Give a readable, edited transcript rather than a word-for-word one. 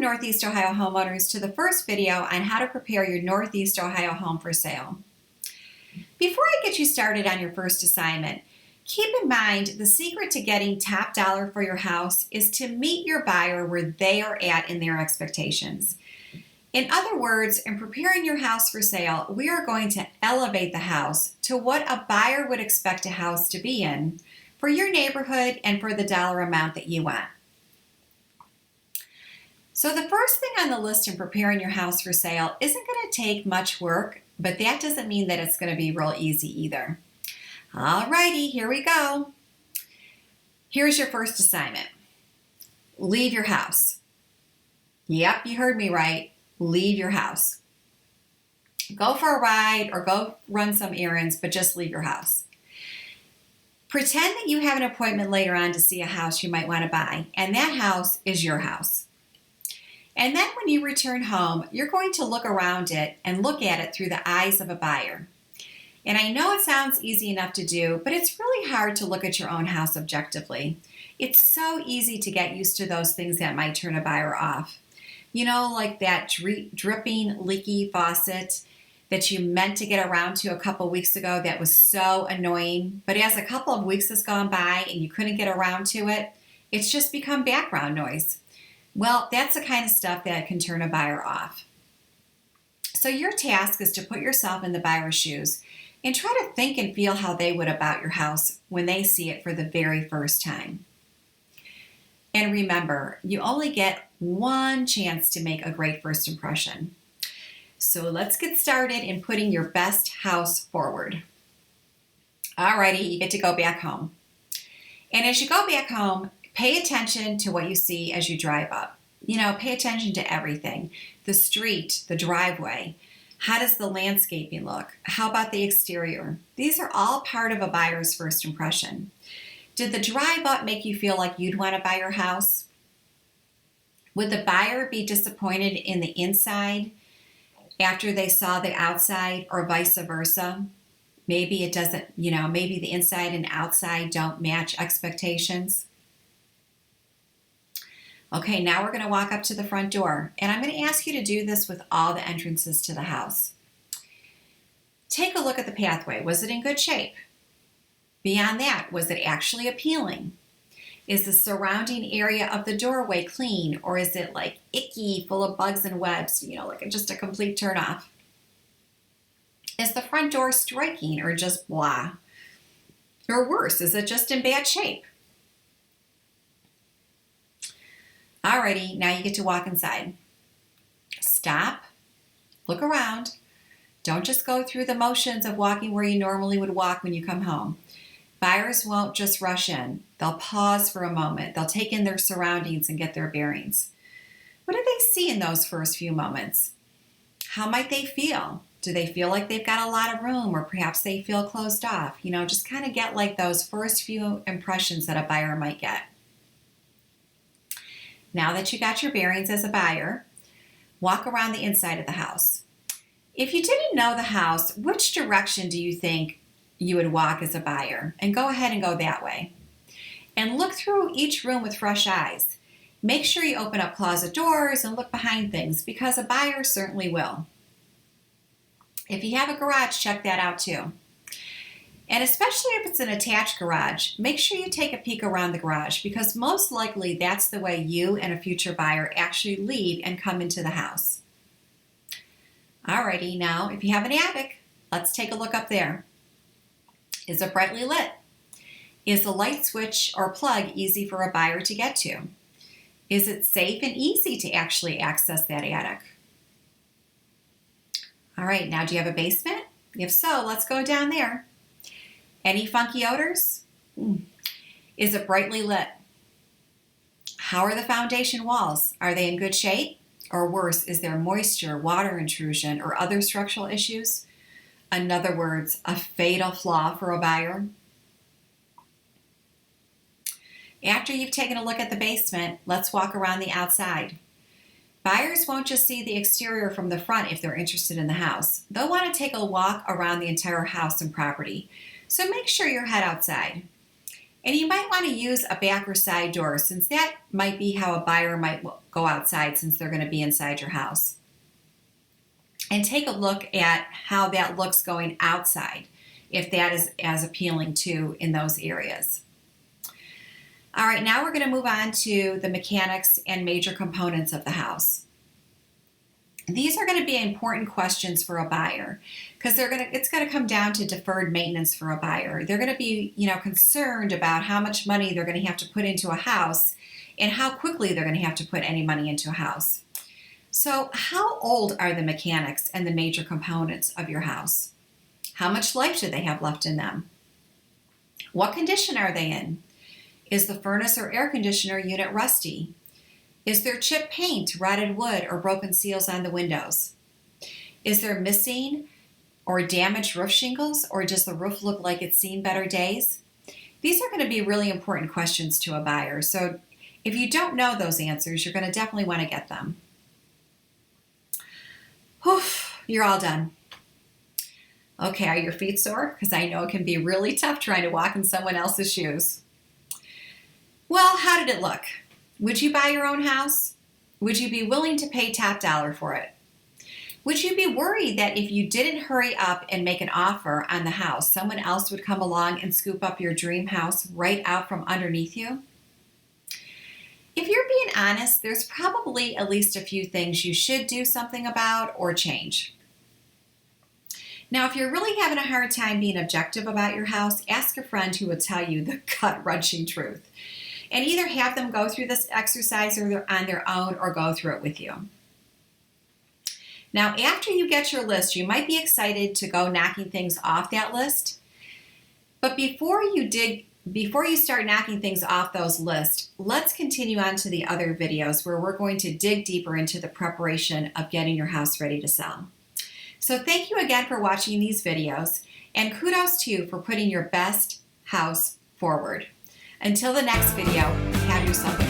Northeast Ohio Homeowners to the first video on how to prepare your Northeast Ohio home for sale. Before I get you started on your first assignment, keep in mind the secret to getting top dollar for your house is to meet your buyer where they are at in their expectations. In other words, in preparing your house for sale, we are going to elevate the house to what a buyer would expect a house to be in for your neighborhood and for the dollar amount that you want. So the first thing on the list in preparing your house for sale isn't going to take much work, but that doesn't mean that it's going to be real easy either. Alrighty, here we go. Here's your first assignment. Leave your house. Yep, you heard me right. Leave your house. Go for a ride or go run some errands, but just leave your house. Pretend that you have an appointment later on to see a house you might want to buy, and that house is your house. And then when you return home, you're going to look around it and look at it through the eyes of a buyer. And I know it sounds easy enough to do, but it's really hard to look at your own house objectively. It's so easy to get used to those things that might turn a buyer off. You know, like that dripping, leaky faucet that you meant to get around to a couple weeks ago that was so annoying, but as a couple of weeks has gone by and you couldn't get around to it, it's just become background noise. Well, that's the kind of stuff that can turn a buyer off. So your task is to put yourself in the buyer's shoes and try to think and feel how they would about your house when they see it for the very first time. And remember, you only get one chance to make a great first impression. So let's get started in putting your best house forward. Alrighty, you get to go back home. And as you go back home, pay attention to what you see as you drive up. You know, pay attention to everything. The street, the driveway. How does the landscaping look? How about the exterior? These are all part of a buyer's first impression. Did the drive up make you feel like you'd want to buy your house? Would the buyer be disappointed in the inside after they saw the outside, or vice versa? Maybe it doesn't, maybe the inside and outside don't match expectations. Okay, now we're going to walk up to the front door, and I'm going to ask you to do this with all the entrances to the house. Take a look at the pathway. Was it in good shape? Beyond that, was it actually appealing? Is the surrounding area of the doorway clean, or is it like icky, full of bugs and webs, like just a complete turnoff? Is the front door striking or just blah? Or worse, is it just in bad shape? Alrighty, now you get to walk inside. Stop, look around. Don't just go through the motions of walking where you normally would walk when you come home. Buyers won't just rush in. They'll pause for a moment. They'll take in their surroundings and get their bearings. What do they see in those first few moments? How might they feel? Do they feel like they've got a lot of room, or perhaps they feel closed off? Just kind of get like those first few impressions that a buyer might get. Now that you got your bearings as a buyer, walk around the inside of the house. If you didn't know the house, which direction do you think you would walk as a buyer? And go ahead and go that way. And look through each room with fresh eyes. Make sure you open up closet doors and look behind things, because a buyer certainly will. If you have a garage, check that out too. And especially if it's an attached garage, make sure you take a peek around the garage, because most likely that's the way you and a future buyer actually leave and come into the house. Alrighty, now if you have an attic, let's take a look up there. Is it brightly lit? Is the light switch or plug easy for a buyer to get to? Is it safe and easy to actually access that attic? All right, now do you have a basement? If so, let's go down there. Any funky odors? Is it brightly lit? How are the foundation walls? Are they in good shape? Or worse, is there moisture, water intrusion, or other structural issues? In other words, a fatal flaw for a buyer. After you've taken a look at the basement, let's walk around the outside. Buyers won't just see the exterior from the front if they're interested in the house. They'll want to take a walk around the entire house and property. So make sure you head outside. And you might want to use a back or side door, since that might be how a buyer might go outside since they're going to be inside your house. And take a look at how that looks going outside, if that is as appealing too in those areas. All right, now we're going to move on to the mechanics and major components of the house. These are going to be important questions for a buyer, because it's going to come down to deferred maintenance for a buyer. They're going to be, concerned about how much money they're going to have to put into a house and how quickly they're going to have to put any money into a house. So, how old are the mechanics and the major components of your house? How much life do they have left in them? What condition are they in? Is the furnace or air conditioner unit rusty? Is there chipped paint, rotted wood, or broken seals on the windows? Is there missing or damaged roof shingles, or does the roof look like it's seen better days? These are going to be really important questions to a buyer. So if you don't know those answers, you're going to definitely want to get them. Whew, you're all done. Okay, are your feet sore? Because I know it can be really tough trying to walk in someone else's shoes. Well, how did it look? Would you buy your own house? Would you be willing to pay top dollar for it? Would you be worried that if you didn't hurry up and make an offer on the house, someone else would come along and scoop up your dream house right out from underneath you? If you're being honest, there's probably at least a few things you should do something about or change. Now, if you're really having a hard time being objective about your house, ask a friend who will tell you the gut-wrenching truth. And either have them go through this exercise on their own or go through it with you. Now, after you get your list, you might be excited to go knocking things off that list. But before you start knocking things off those lists, let's continue on to the other videos where we're going to dig deeper into the preparation of getting your house ready to sell. So thank you again for watching these videos, and kudos to you for putting your best house forward. Until the next video, have yourself a